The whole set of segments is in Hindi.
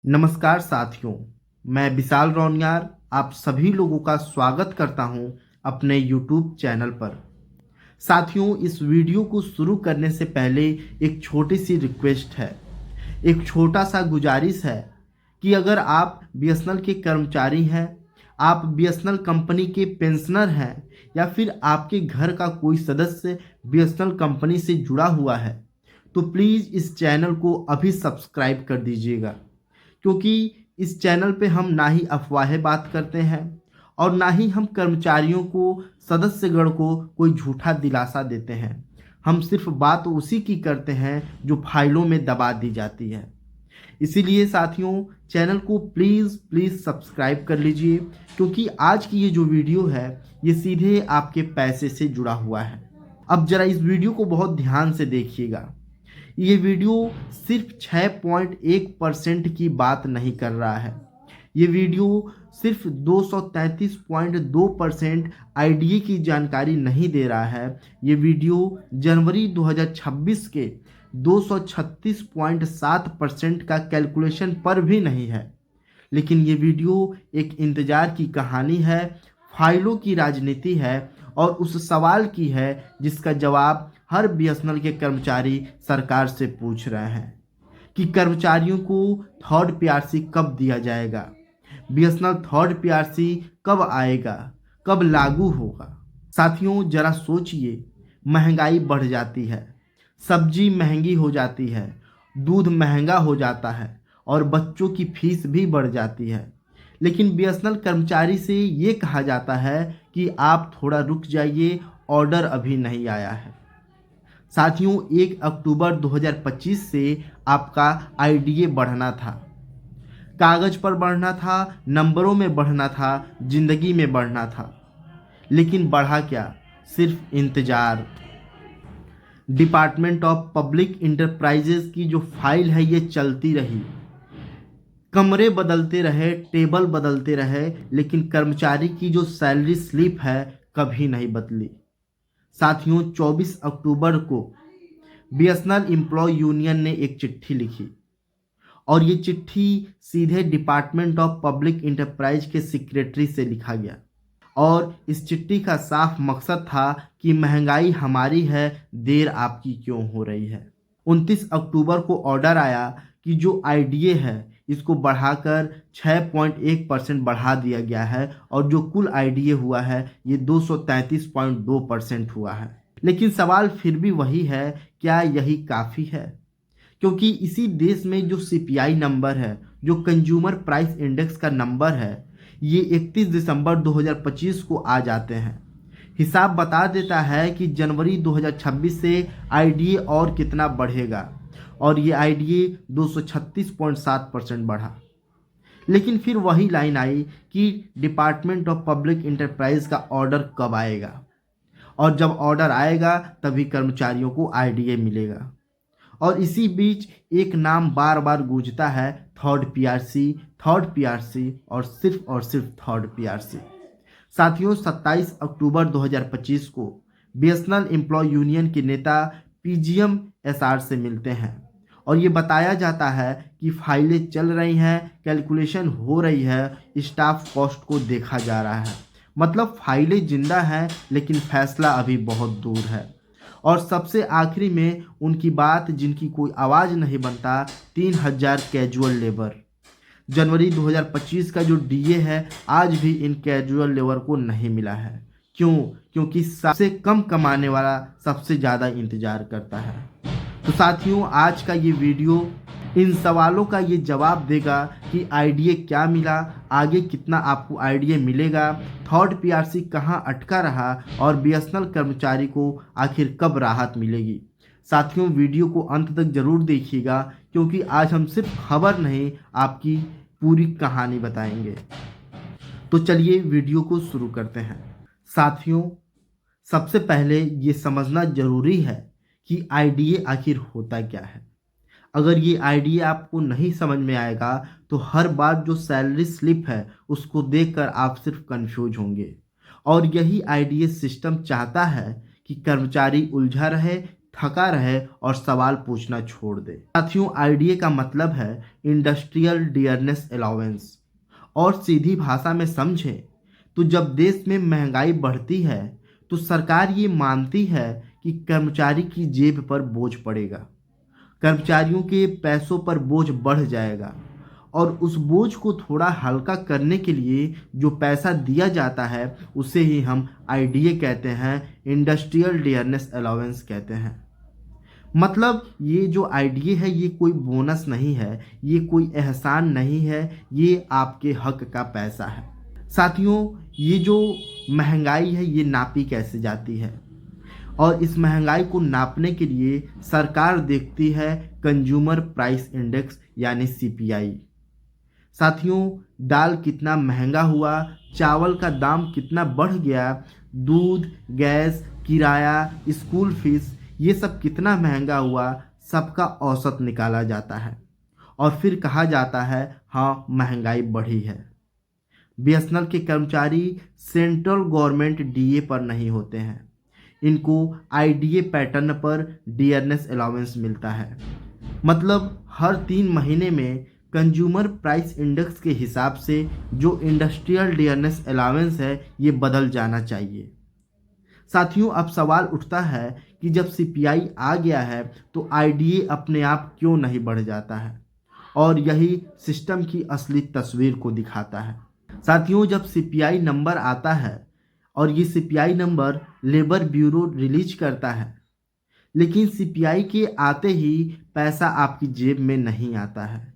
नमस्कार साथियों, मैं विशाल रौनियार आप सभी लोगों का स्वागत करता हूं अपने YouTube चैनल पर। साथियों, इस वीडियो को शुरू करने से पहले एक छोटी सी रिक्वेस्ट है, एक छोटा सा गुजारिश है कि अगर आप बीएसएनएल के कर्मचारी हैं, आप बीएसएनएल कंपनी के पेंशनर हैं या फिर आपके घर का कोई सदस्य बीएसएनएल कंपनी से जुड़ा हुआ है, तो प्लीज़ इस चैनल को अभी सब्सक्राइब कर दीजिएगा। क्योंकि इस चैनल पे हम ना ही अफवाहें बात करते हैं और ना ही हम कर्मचारियों को, सदस्यगण को कोई झूठा दिलासा देते हैं। हम सिर्फ बात उसी की करते हैं जो फाइलों में दबा दी जाती है। इसीलिए साथियों, चैनल को प्लीज़ सब्सक्राइब कर लीजिए, क्योंकि आज की ये जो वीडियो है ये सीधे आपके पैसे से जुड़ा हुआ है। अब ज़रा इस वीडियो को बहुत ध्यान से देखिएगा। ये वीडियो सिर्फ 6.1% की बात नहीं कर रहा है। ये वीडियो सिर्फ 233.2% आईडीए की जानकारी नहीं दे रहा है। ये वीडियो जनवरी 2026 के 236.7% का कैलकुलेशन पर भी नहीं है। लेकिन ये वीडियो एक इंतज़ार की कहानी है, फाइलों की राजनीति है और उस सवाल की है जिसका जवाब हर बीएसएनएल के कर्मचारी सरकार से पूछ रहे हैं कि कर्मचारियों को थर्ड पीआरसी कब दिया जाएगा, बीएसएनएल थर्ड पीआरसी कब आएगा, कब लागू होगा। साथियों, जरा सोचिए, महंगाई बढ़ जाती है, सब्जी महंगी हो जाती है, दूध महंगा हो जाता है और बच्चों की फीस भी बढ़ जाती है, लेकिन बीएसएनएल कर्मचारी से ये कहा जाता है कि आप थोड़ा रुक जाइए, ऑर्डर अभी नहीं आया है। साथियों, 1 अक्टूबर 2025 से आपका आईडीए बढ़ना था, कागज़ पर बढ़ना था, नंबरों में बढ़ना था, ज़िंदगी में बढ़ना था, लेकिन बढ़ा क्या? सिर्फ इंतज़ार। डिपार्टमेंट ऑफ पब्लिक इंटरप्राइजेज की जो फाइल है ये चलती रही, कमरे बदलते रहे, टेबल बदलते रहे, लेकिन कर्मचारी की जो सैलरी स्लिप है कभी नहीं बदली। साथियों, 24 अक्टूबर को बीएसएनएल एम्प्लॉय यूनियन ने एक चिट्ठी लिखी और ये चिट्ठी सीधे डिपार्टमेंट ऑफ पब्लिक इंटरप्राइज के सेक्रेटरी से लिखा गया और इस चिट्ठी का साफ मकसद था कि महंगाई हमारी है, देर आपकी क्यों हो रही है। 29 अक्टूबर को ऑर्डर आया कि जो आईडीए है इसको बढ़ाकर 6.1% बढ़ा दिया गया है और जो कुल आईडीए हुआ है ये 233.2% हुआ है। लेकिन सवाल फिर भी वही है, क्या यही काफ़ी है? क्योंकि इसी देश में जो सीपीआई नंबर है, जो कंज्यूमर प्राइस इंडेक्स का नंबर है, ये 31 दिसंबर 2025 को आ जाते हैं। हिसाब बता देता है कि जनवरी 2026 से आईडीए और कितना बढ़ेगा और ये आईडीए 236.7% बढ़ा। लेकिन फिर वही लाइन आई कि डिपार्टमेंट ऑफ पब्लिक इंटरप्राइज का ऑर्डर कब आएगा और जब ऑर्डर आएगा तभी कर्मचारियों को आईडीए मिलेगा। और इसी बीच एक नाम बार बार गूंजता है, थर्ड पीआरसी और सिर्फ थर्ड पीआरसी। साथियों, 27 अक्टूबर 2025 को बीएसएनएल एम्प्लॉय यूनियन के नेता पीजीएम एसआर से मिलते हैं और ये बताया जाता है कि फाइलें चल रही हैं, कैलकुलेशन हो रही है, स्टाफ कॉस्ट को देखा जा रहा है। मतलब फाइलें जिंदा हैं लेकिन फैसला अभी बहुत दूर है। और सबसे आखिरी में उनकी बात जिनकी कोई आवाज़ नहीं बनता, 3000 कैजुअल लेबर। जनवरी 2025 का जो डीए है आज भी इन कैजुअल लेबर को नहीं मिला है। क्यों? क्योंकि सबसे कम कमाने वाला सबसे ज़्यादा इंतज़ार करता है। तो साथियों, आज का ये वीडियो इन सवालों का ये जवाब देगा कि आईडीए क्या मिला, आगे कितना आपको आईडीए मिलेगा, थर्ड पीआरसी कहाँ अटका रहा और बीएसएनएल कर्मचारी को आखिर कब राहत मिलेगी। साथियों, वीडियो को अंत तक ज़रूर देखिएगा, क्योंकि आज हम सिर्फ खबर नहीं आपकी पूरी कहानी बताएंगे। तो चलिए वीडियो को शुरू करते हैं। साथियों, सबसे पहले ये समझना ज़रूरी है कि आईडीए आखिर होता क्या है। अगर ये आईडीए आपको नहीं समझ में आएगा तो हर बार जो सैलरी स्लिप है उसको देखकर आप सिर्फ कंफ्यूज होंगे। और यही आईडीए सिस्टम चाहता है कि कर्मचारी उलझा रहे, थका रहे और सवाल पूछना छोड़ दे। साथियों, आईडीए का मतलब है इंडस्ट्रियल डियरनेस अलाउंस, और सीधी भाषा में समझें तो जब देश में महंगाई बढ़ती है तो सरकार ये मानती है कि कर्मचारी की जेब पर बोझ पड़ेगा, कर्मचारियों के पैसों पर बोझ बढ़ जाएगा, और उस बोझ को थोड़ा हल्का करने के लिए जो पैसा दिया जाता है उसे ही हम आईडीए कहते हैं, इंडस्ट्रियल डियरनेस अलाउंस कहते हैं। मतलब ये जो आईडीए है ये कोई बोनस नहीं है, ये कोई एहसान नहीं है, ये आपके हक का पैसा है। साथियों, ये जो महंगाई है ये नापी कैसे जाती है, और इस महंगाई को नापने के लिए सरकार देखती है कंज्यूमर प्राइस इंडेक्स यानी सीपीआई। साथियों, दाल कितना महंगा हुआ, चावल का दाम कितना बढ़ गया, दूध, गैस, किराया, स्कूल फीस, ये सब कितना महंगा हुआ, सबका औसत निकाला जाता है और फिर कहा जाता है हाँ महंगाई बढ़ी है। बीएसएनएल के कर्मचारी सेंट्रल गवर्नमेंट डीए पर नहीं होते हैं, इनको आईडीए पैटर्न पर डियरनेस अलाउंस मिलता है। मतलब हर 3 महीने में कंज्यूमर प्राइस इंडेक्स के हिसाब से जो इंडस्ट्रियल डियरनेस अलाउंस है ये बदल जाना चाहिए। साथियों, अब सवाल उठता है कि जब सीपीआई आ गया है तो आईडीए अपने आप क्यों नहीं बढ़ जाता है, और यही सिस्टम की असली तस्वीर को दिखाता है। साथियों, जब सीपीआई नंबर आता है, और ये CPI number labour bureau release करता है, लेकिन सीपीआई के आते ही पैसा आपकी जेब में नहीं आता है।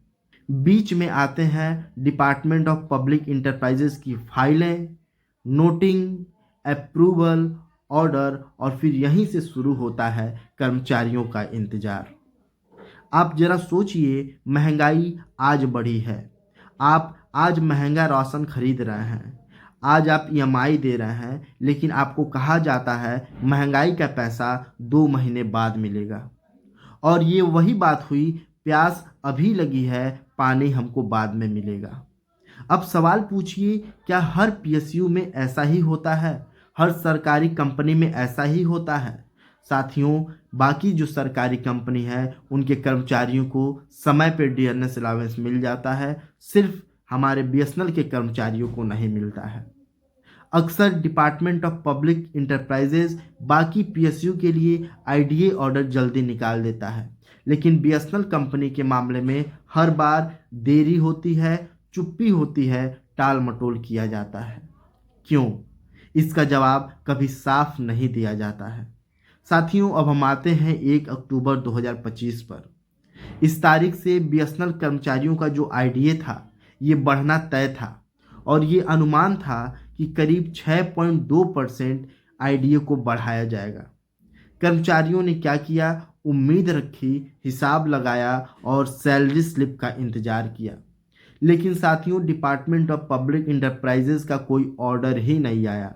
बीच में आते हैं डिपार्टमेंट ऑफ पब्लिक इंटरप्राइजेस की फाइलें, नोटिंग, अप्रूवल, ऑर्डर, और फिर यहीं से शुरू होता है कर्मचारियों का इंतजार। आप जरा सोचिए, महंगाई आज बढ़ी है, आप आज महंगा राशन खरीद रहे हैं, आज आप ईएमआई दे रहे हैं, लेकिन आपको कहा जाता है महंगाई का पैसा 2 महीने बाद मिलेगा। और ये वही बात हुई, प्यास अभी लगी है, पानी हमको बाद में मिलेगा। अब सवाल पूछिए, क्या हर पीएसयू में ऐसा ही होता है, हर सरकारी कंपनी में ऐसा ही होता है? साथियों, बाकी जो सरकारी कंपनी है उनके कर्मचारियों को समय पर डियरनेस अलाउंस मिल जाता है, सिर्फ हमारे बीएसएनएल के कर्मचारियों को नहीं मिलता है। अक्सर डिपार्टमेंट ऑफ पब्लिक इंटरप्राइजेज बाकी पीएसयू के लिए आईडीए ऑर्डर जल्दी निकाल देता है, लेकिन बीएसएनएल कंपनी के मामले में हर बार देरी होती है, चुप्पी होती है, टाल मटोल किया जाता है। क्यों? इसका जवाब कभी साफ नहीं दिया जाता है। साथियों, अब हम आते हैं 1 अक्टूबर 2025 पर। इस तारीख से बीएसएनएल कर्मचारियों का जो आईडीए था ये बढ़ना तय था, और ये अनुमान था कि करीब 6.2% आईडीए को बढ़ाया जाएगा। कर्मचारियों ने क्या किया? उम्मीद रखी, हिसाब लगाया और सैलरी स्लिप का इंतजार किया। लेकिन साथियों, डिपार्टमेंट ऑफ पब्लिक इंटरप्राइजेज का कोई ऑर्डर ही नहीं आया,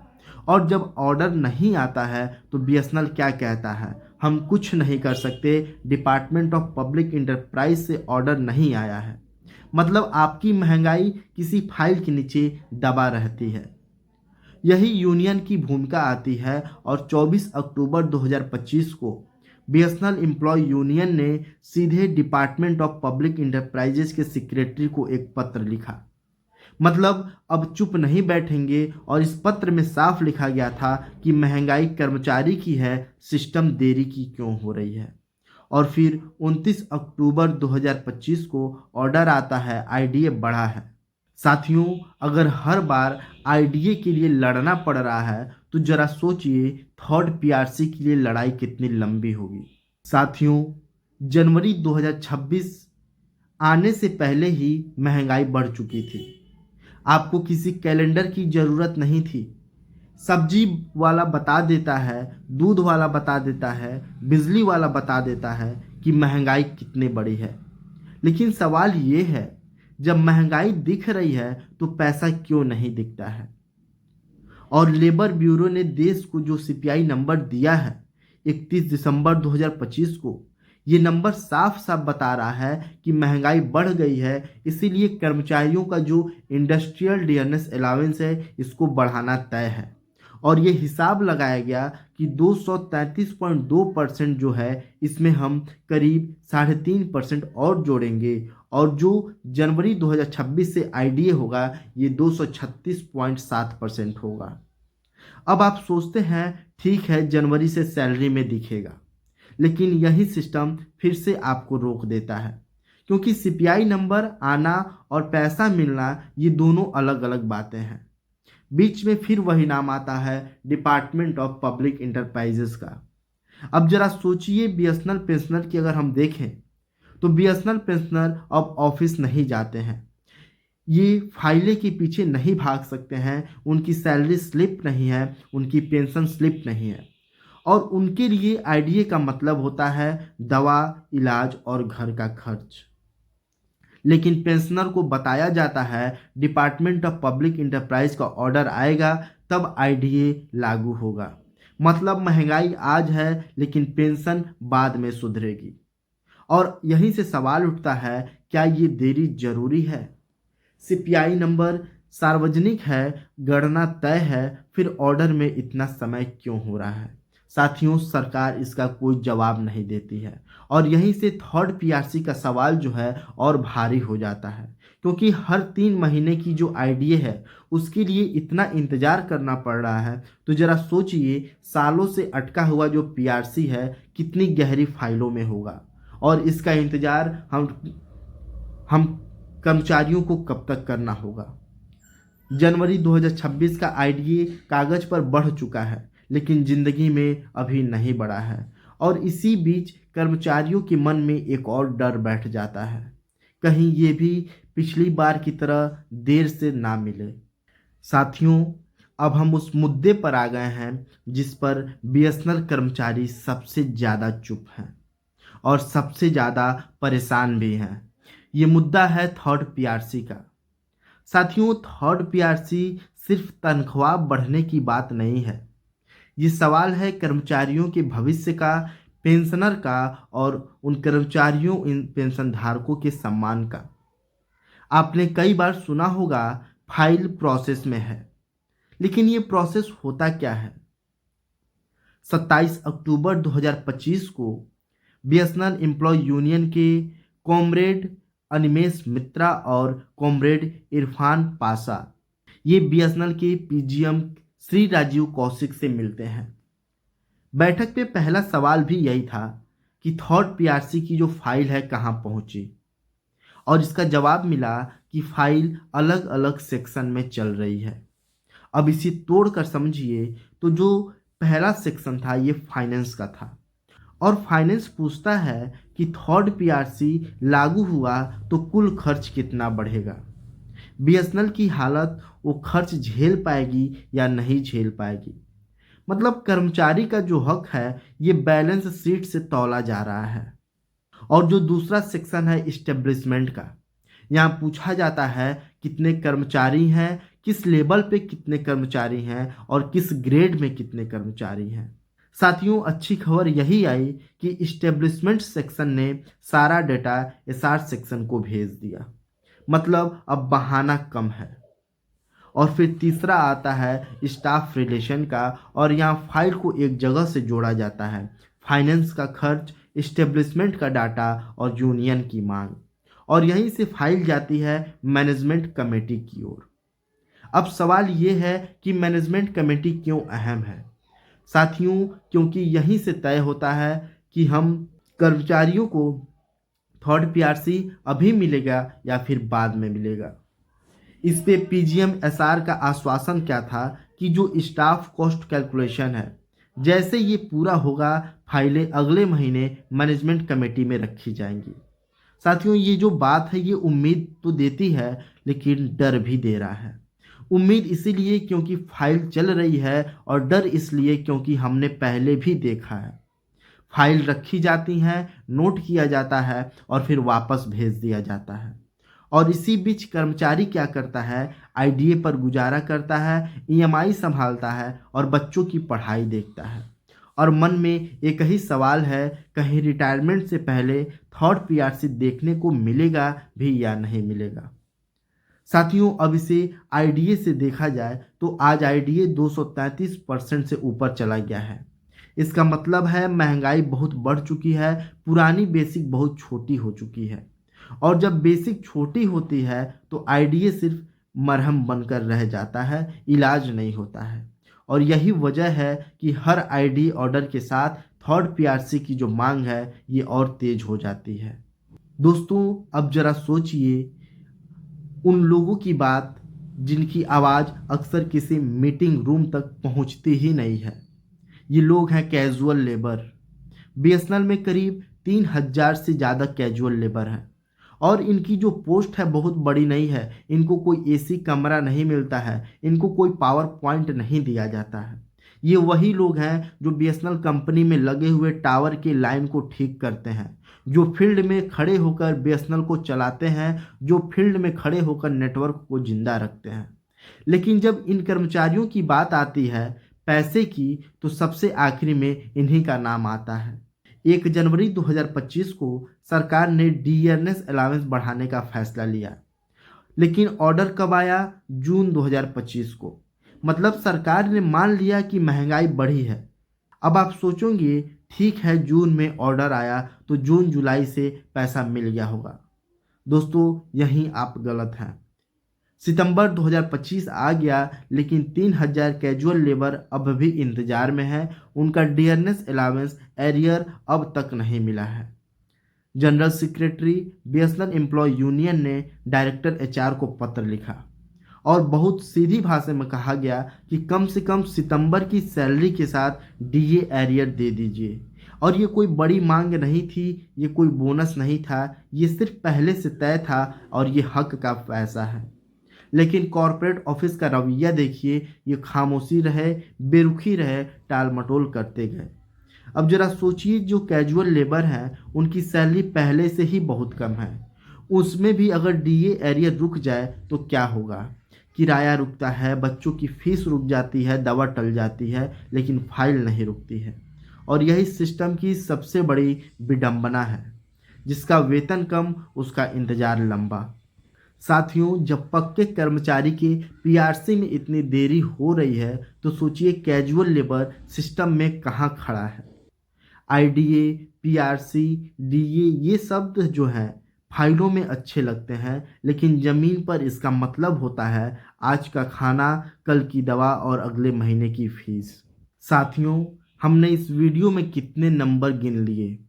और जब ऑर्डर नहीं आता है तो बीएसएनएल क्या कहता है? हम कुछ नहीं कर सकते, डिपार्टमेंट ऑफ पब्लिक इंटरप्राइज से ऑर्डर नहीं आया है। मतलब आपकी महंगाई किसी फाइल के नीचे दबा रहती है। यही यूनियन की भूमिका आती है, और 24 अक्टूबर 2025 को बीएसएनएल एम्प्लॉय यूनियन ने सीधे डिपार्टमेंट ऑफ पब्लिक इंटरप्राइजेज के सेक्रेटरी को एक पत्र लिखा। मतलब अब चुप नहीं बैठेंगे, और इस पत्र में साफ लिखा गया था कि महंगाई कर्मचारी की है, सिस्टम देरी की क्यों हो रही है। और फिर 29 अक्टूबर 2025 को ऑर्डर आता है, आईडीए बढ़ा है। साथियों, अगर हर बार आईडीए के लिए लड़ना पड़ रहा है तो जरा सोचिए थर्ड पीआरसी के लिए लड़ाई कितनी लंबी होगी। साथियों, जनवरी 2026 आने से पहले ही महंगाई बढ़ चुकी थी। आपको किसी कैलेंडर की ज़रूरत नहीं थी। सब्जी वाला बता देता है, दूध वाला बता देता है, बिजली वाला बता देता है कि महंगाई कितनी बड़ी है। लेकिन सवाल ये है, जब महंगाई दिख रही है तो पैसा क्यों नहीं दिखता है? और लेबर ब्यूरो ने देश को जो सीपीआई नंबर दिया है 31 दिसंबर 2025 को, ये नंबर साफ साफ बता रहा है कि महंगाई बढ़ गई है, इसीलिए कर्मचारियों का जो इंडस्ट्रियल डियरनेस अलाउंस है इसको बढ़ाना तय है। और ये हिसाब लगाया गया कि 233.2% जो है इसमें हम करीब 3.5% और जोड़ेंगे और जो जनवरी 2026 से आईडीए होगा ये 236.7% होगा। अब आप सोचते हैं ठीक है जनवरी से सैलरी में दिखेगा, लेकिन यही सिस्टम फिर से आपको रोक देता है क्योंकि सीपीआई नंबर आना और पैसा मिलना ये दोनों अलग अलग बातें हैं। बीच में फिर वही नाम आता है डिपार्टमेंट ऑफ पब्लिक इंटरप्राइजेस का। अब जरा सोचिए बीएसएनएल पेंशनर की अगर हम देखें तो बीएसएनएल पेंशनर अब ऑफिस नहीं जाते हैं, ये फाइलें के पीछे नहीं भाग सकते हैं, उनकी सैलरी स्लिप नहीं है, उनकी पेंशन स्लिप नहीं है और उनके लिए आईडीए का मतलब होता है दवा, इलाज और घर का खर्च। लेकिन पेंशनर को बताया जाता है डिपार्टमेंट ऑफ पब्लिक इंटरप्राइज का ऑर्डर आएगा तब आईडीए लागू होगा। मतलब महंगाई आज है लेकिन पेंशन बाद में सुधरेगी। और यहीं से सवाल उठता है क्या ये देरी जरूरी है? सीपीआई नंबर सार्वजनिक है, गणना तय है, फिर ऑर्डर में इतना समय क्यों हो रहा है? साथियों सरकार इसका कोई जवाब नहीं देती है और यहीं से थर्ड पीआरसी का सवाल जो है और भारी हो जाता है क्योंकि हर 3 महीने की जो आईडीए है उसके लिए इतना इंतजार करना पड़ रहा है। तो जरा सोचिए सालों से अटका हुआ जो पीआरसी है कितनी गहरी फाइलों में होगा और इसका इंतजार हम कर्मचारियों को कब तक करना होगा। जनवरी 2026 का आईडीए कागज पर बढ़ चुका है लेकिन जिंदगी में अभी नहीं बढ़ा है और इसी बीच कर्मचारियों के मन में एक और डर बैठ जाता है, कहीं ये भी पिछली बार की तरह देर से ना मिले। साथियों अब हम उस मुद्दे पर आ गए हैं जिस पर बीएसएनएल कर्मचारी सबसे ज़्यादा चुप हैं और सबसे ज़्यादा परेशान भी हैं। ये मुद्दा है थर्ड पीआरसी का। साथियों थर्ड पीआरसी सिर्फ तनख्वाह बढ़ने की बात नहीं है, ये सवाल है कर्मचारियों के भविष्य का, पेंशनर का और उन कर्मचारियों इन पेंशनधारकों के सम्मान का। आपने कई बार सुना होगा फाइल प्रोसेस में है, लेकिन ये प्रोसेस होता क्या है? 27 अक्टूबर 2025 को बीएसएनएल एम्प्लॉय यूनियन के कॉमरेड अनिमेश मित्रा और कॉमरेड इरफान पाशा ये बीएसएनएल के पीजीएम श्री राजीव कौशिक से मिलते हैं। बैठक पे पहला सवाल भी यही था कि थर्ड पीआरसी की जो फाइल है कहाँ पहुंची और इसका जवाब मिला कि फाइल अलग अलग सेक्शन में चल रही है। अब इसे तोड़ कर समझिए तो जो पहला सेक्शन था ये फाइनेंस का था और फाइनेंस पूछता है कि थर्ड पीआरसी लागू हुआ तो कुल खर्च कितना बढ़ेगा, बीएसएनएल की हालत वो खर्च झेल पाएगी या नहीं झेल पाएगी। मतलब कर्मचारी का जो हक है ये बैलेंस शीट से तौला जा रहा है। और जो दूसरा सेक्शन है इस्टेब्लिशमेंट का, यहाँ पूछा जाता है कितने कर्मचारी हैं, किस लेवल पे कितने कर्मचारी हैं और किस ग्रेड में कितने कर्मचारी हैं। साथियों अच्छी खबर यही आई कि इस्टेब्लिशमेंट सेक्शन ने सारा डेटा एसआर सेक्शन को भेज दिया, मतलब अब बहाना कम है। और फिर तीसरा आता है स्टाफ रिलेशन का और यहाँ फाइल को एक जगह से जोड़ा जाता है, फाइनेंस का खर्च, इस्टेब्लिशमेंट का डाटा और यूनियन की मांग, और यहीं से फाइल जाती है मैनेजमेंट कमेटी की ओर। अब सवाल ये है कि मैनेजमेंट कमेटी क्यों अहम है? साथियों क्योंकि यहीं से तय होता है कि हम कर्मचारियों को थर्ड पीआरसी अभी मिलेगा या फिर बाद में मिलेगा। इस पे पीजीएम एसआर का आश्वासन क्या था कि जो स्टाफ कॉस्ट कैलकुलेशन है जैसे ये पूरा होगा फाइलें अगले महीने मैनेजमेंट कमेटी में रखी जाएंगी। साथियों ये जो बात है ये उम्मीद तो देती है लेकिन डर भी दे रहा है। उम्मीद इसीलिए क्योंकि फाइल चल रही है और डर इसलिए क्योंकि हमने पहले भी देखा है फाइल रखी जाती हैं, नोट किया जाता है और फिर वापस भेज दिया जाता है। और इसी बीच कर्मचारी क्या करता है, आईडीए पर गुजारा करता है, ईएमआई संभालता है और बच्चों की पढ़ाई देखता है। और मन में एक ही सवाल है, कहीं रिटायरमेंट से पहले थर्ड पीआरसी देखने को मिलेगा भी या नहीं मिलेगा। साथियों, अब इसे आईडीए से देखा जाए तो आज आईडीए 233% से ऊपर चला गया है। इसका मतलब है महंगाई बहुत बढ़ चुकी है, पुरानी बेसिक बहुत छोटी हो चुकी है। और जब बेसिक छोटी होती है तो आईडीए सिर्फ मरहम बनकर रह जाता है, इलाज नहीं होता है। और यही वजह है कि हर आईडी ऑर्डर के साथ थर्ड पीआरसी की जो मांग है ये और तेज हो जाती है। दोस्तों, अब जरा सोचिए उन लोगों की बात जिनकी आवाज़ अक्सर किसी मीटिंग रूम तक पहुंचती ही नहीं है। ये लोग हैं कैजुअल लेबर। बीएसएनएल में करीब 3,000 से ज़्यादा कैजुअल लेबर हैं और इनकी जो पोस्ट है बहुत बड़ी नहीं है। इनको कोई एसी कमरा नहीं मिलता है, इनको कोई पावर पॉइंट नहीं दिया जाता है। ये वही लोग हैं जो बीएसएनएल कंपनी में लगे हुए टावर के लाइन को ठीक करते हैं, जो फील्ड में खड़े होकर बीएसएनएल को चलाते हैं, जो फील्ड में खड़े होकर नेटवर्क को जिंदा रखते हैं। लेकिन जब इन कर्मचारियों की बात आती है पैसे की, तो सबसे आखिरी में इन्हीं का नाम आता है। 1 जनवरी 2025 को सरकार ने डियरनेस अलाउंस बढ़ाने का फैसला लिया, लेकिन ऑर्डर कब आया? जून 2025 को। मतलब सरकार ने मान लिया कि महंगाई बढ़ी है। अब आप सोचोगे ठीक है, जून में ऑर्डर आया तो जून जुलाई से पैसा मिल गया होगा। दोस्तों, यहीं आप गलत हैं। सितंबर 2025 आ गया, लेकिन 3,000 कैजुअल लेबर अब भी इंतजार में है। उनका डियरनेस अलाउंस एरियर अब तक नहीं मिला है। General secretary BSNL employ union ने डायरेक्टर एचआर को पत्र लिखा और बहुत सीधी भाषा में कहा गया कि कम से कम सितंबर की सैलरी के साथ डीए एरियर दे दीजिए। और ये कोई बड़ी मांग नहीं थी, ये कोई बोनस नहीं था, ये सिर्फ पहले से तय था और ये हक का पैसा है। लेकिन कॉरपोरेट ऑफिस का रवैया देखिए, ये खामोशी रहे, बेरुखी रहे, टाल मटोल करते गए। अब जरा सोचिए, जो कैजुअल लेबर हैं उनकी सैलरी पहले से ही बहुत कम है, उसमें भी अगर डीए एरियर रुक जाए तो क्या होगा? किराया रुकता है, बच्चों की फीस रुक जाती है, दवा टल जाती है, लेकिन फाइल नहीं रुकती है। और यही सिस्टम की सबसे बड़ी विडंबना है। जिसका वेतन कम, उसका इंतजार लंबा। साथियों, जब पक्के कर्मचारी के पीआरसी में इतनी देरी हो रही है तो सोचिए कैजुअल लेबर सिस्टम में कहाँ खड़ा है। आईडीए, पीआरसी, डीए ये शब्द जो हैं फाइलों में अच्छे लगते हैं, लेकिन ज़मीन पर इसका मतलब होता है आज का खाना, कल की दवा और अगले महीने की फीस। साथियों, हमने इस वीडियो में कितने नंबर गिन लिए?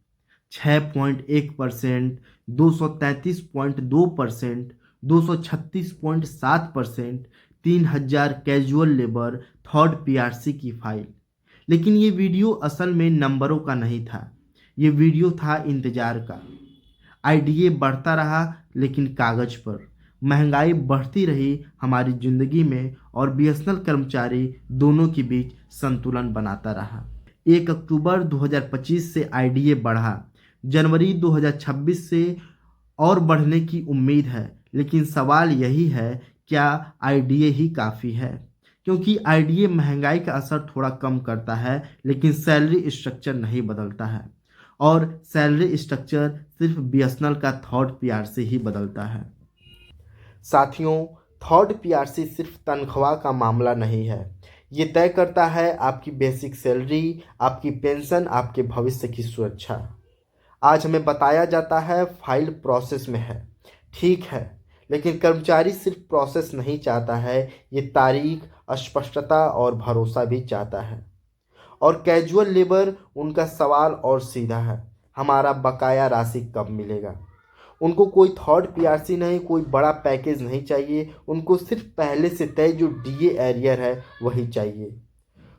6.1%, 233.2%, 236.7%, 3,000 कैजुअल लेबर, थर्ड पीआरसी की फाइल। लेकिन ये वीडियो असल में नंबरों का नहीं था, ये वीडियो था इंतजार का। आईडीए बढ़ता रहा लेकिन कागज पर, महंगाई बढ़ती रही हमारी ज़िंदगी में, और बीएसएनएल कर्मचारी दोनों के बीच संतुलन बनाता रहा। 1 अक्टूबर 2025 से आईडीए बढ़ा, जनवरी 2026 से और बढ़ने की उम्मीद है। लेकिन सवाल यही है, क्या आईडीए ही काफ़ी है? क्योंकि आईडीए महंगाई का असर थोड़ा कम करता है, लेकिन सैलरी स्ट्रक्चर नहीं बदलता है। और सैलरी स्ट्रक्चर सिर्फ बीएसएनएल का थर्ड पीआरसी ही बदलता है। साथियों, थर्ड पीआरसी सिर्फ तनख्वाह का मामला नहीं है, ये तय करता है आपकी बेसिक सैलरी, आपकी पेंशन, आपके भविष्य की सुरक्षा। आज हमें बताया जाता है फाइल प्रोसेस में है, ठीक है, लेकिन कर्मचारी सिर्फ प्रोसेस नहीं चाहता है, ये तारीख, स्पष्टता और भरोसा भी चाहता है। और कैजुअल लेबर, उनका सवाल और सीधा है, हमारा बकाया राशि कब मिलेगा? उनको कोई थर्ड पीआरसी नहीं, कोई बड़ा पैकेज नहीं चाहिए, उनको सिर्फ पहले से तय जो डीए एरियर है वही चाहिए।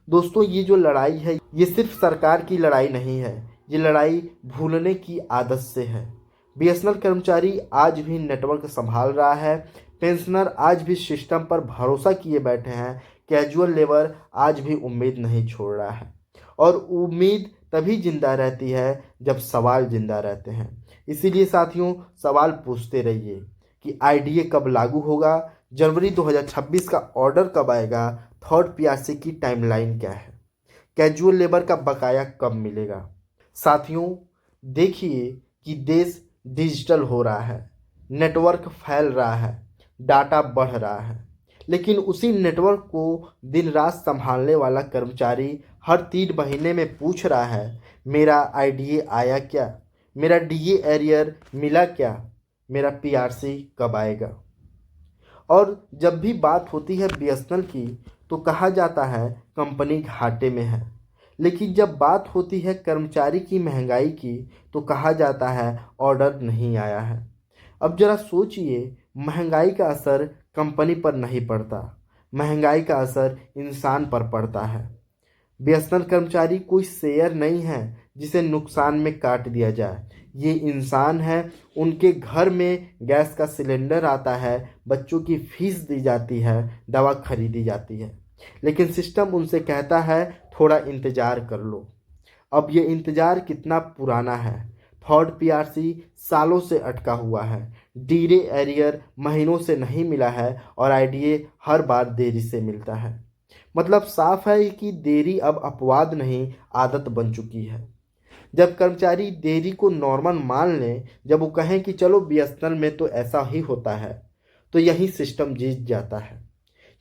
दोस्तों, ये जो लड़ाई है ये सिर्फ सरकार की लड़ाई नहीं है, ये लड़ाई भूलने की आदत से है। बीएसएनएल कर्मचारी आज भी नेटवर्क संभाल रहा है, पेंशनर आज भी सिस्टम पर भरोसा किए बैठे हैं, कैजुअल लेबर आज भी उम्मीद नहीं छोड़ रहा है। और उम्मीद तभी जिंदा रहती है जब सवाल जिंदा रहते हैं। इसीलिए साथियों, सवाल पूछते रहिए कि आईडीए कब लागू होगा, जनवरी 2026 का ऑर्डर कब आएगा, थर्ड पीआरसी की टाइमलाइन क्या है, कैजुअल लेबर का बकाया कब मिलेगा। साथियों, देखिए कि देश डिजिटल हो रहा है, नेटवर्क फैल रहा है, डाटा बढ़ रहा है, लेकिन उसी नेटवर्क को दिन रात संभालने वाला कर्मचारी हर 3 महीने में पूछ रहा है, मेरा आईडीए आया क्या, मेरा डीए एरियर मिला क्या, मेरा पीआरसी कब आएगा। और जब भी बात होती है बीएसएनएल की तो कहा जाता है कंपनी घाटे में है, लेकिन जब बात होती है कर्मचारी की महंगाई की तो कहा जाता है ऑर्डर नहीं आया है। अब जरा सोचिए, महंगाई का असर कंपनी पर नहीं पड़ता, महंगाई का असर इंसान पर पड़ता है। बीएसएनएल कर्मचारी कोई शेयर नहीं है जिसे नुकसान में काट दिया जाए, ये इंसान है। उनके घर में गैस का सिलेंडर आता है, बच्चों की फीस दी जाती है, दवा खरीदी जाती है, लेकिन सिस्टम उनसे कहता है थोड़ा इंतज़ार कर लो। अब ये इंतज़ार कितना पुराना है। थर्ड पीआरसी सालों से अटका हुआ है, डीए एरियर महीनों से नहीं मिला है और आईडीए हर बार देरी से मिलता है। मतलब साफ है कि देरी अब अपवाद नहीं, आदत बन चुकी है। जब कर्मचारी देरी को नॉर्मल मान लें, जब वो कहें कि चलो बीएसएनएल में तो ऐसा ही होता है, तो यही सिस्टम जीत जाता है।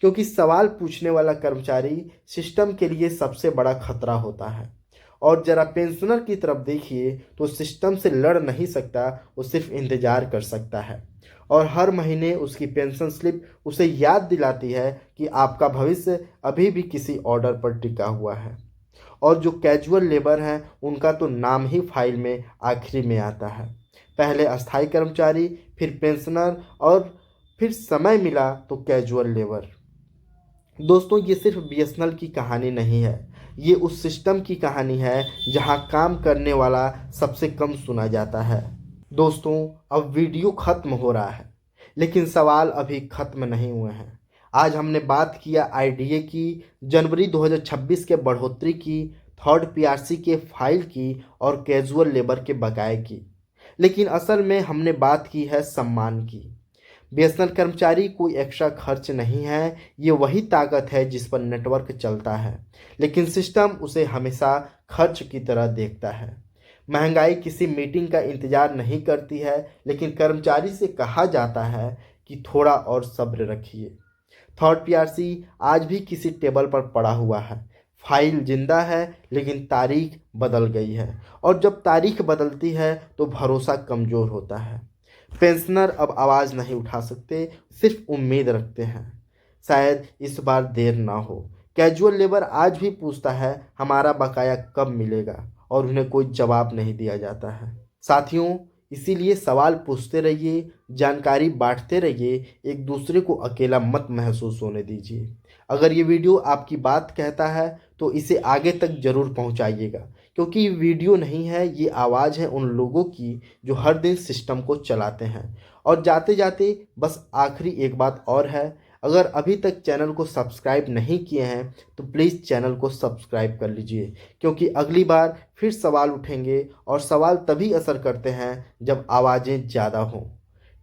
क्योंकि सवाल पूछने वाला कर्मचारी सिस्टम के लिए सबसे बड़ा खतरा होता है। और जरा पेंशनर की तरफ देखिए तो सिस्टम से लड़ नहीं सकता, वो सिर्फ इंतज़ार कर सकता है। और हर महीने उसकी पेंशन स्लिप उसे याद दिलाती है कि आपका भविष्य अभी भी किसी ऑर्डर पर टिका हुआ है। और जो कैजुअल लेबर हैं उनका तो नाम ही फाइल में आखिरी में आता है। पहले अस्थायी कर्मचारी, फिर पेंशनर और फिर समय मिला तो कैजुअल लेबर। दोस्तों, ये सिर्फ बीएसएनएल की कहानी नहीं है, ये उस सिस्टम की कहानी है जहां काम करने वाला सबसे कम सुना जाता है। दोस्तों, अब वीडियो ख़त्म हो रहा है, लेकिन सवाल अभी ख़त्म नहीं हुए हैं। आज हमने बात किया आईडीए की, जनवरी 2026 के बढ़ोतरी की, थर्ड पीआरसी के फाइल की और कैजुअल लेबर के बकाये की, लेकिन असल में हमने बात की है सम्मान की। बीएसएनएल कर्मचारी कोई एक्स्ट्रा खर्च नहीं है, ये वही ताकत है जिस पर नेटवर्क चलता है, लेकिन सिस्टम उसे हमेशा खर्च की तरह देखता है। महंगाई किसी मीटिंग का इंतजार नहीं करती है, लेकिन कर्मचारी से कहा जाता है कि थोड़ा और सब्र रखिए। थर्ड पीआरसी आज भी किसी टेबल पर पड़ा हुआ है, फाइल जिंदा है, लेकिन तारीख बदल गई है, और जब तारीख बदलती है तो भरोसा कमज़ोर होता है। पेंशनर अब आवाज़ नहीं उठा सकते, सिर्फ उम्मीद रखते हैं शायद इस बार देर ना हो। कैजुअल लेबर आज भी पूछता है हमारा बकाया कब मिलेगा, और उन्हें कोई जवाब नहीं दिया जाता है। साथियों, इसीलिए सवाल पूछते रहिए, जानकारी बांटते रहिए, एक दूसरे को अकेला मत महसूस होने दीजिए। अगर ये वीडियो आपकी बात कहता है तो इसे आगे तक ज़रूर पहुंचाइएगा, क्योंकि ये वीडियो नहीं है, ये आवाज़ है उन लोगों की जो हर दिन सिस्टम को चलाते हैं। और जाते जाते बस आखिरी एक बात और है, अगर अभी तक चैनल को सब्सक्राइब नहीं किए हैं तो प्लीज़ चैनल को सब्सक्राइब कर लीजिए, क्योंकि अगली बार फिर सवाल उठेंगे, और सवाल तभी असर करते हैं जब आवाज़ें ज़्यादा हों।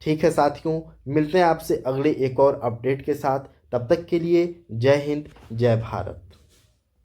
ठीक है साथियों, मिलते हैं आपसे अगले एक और अपडेट के साथ। तब तक के लिए जय हिंद, जय भारत।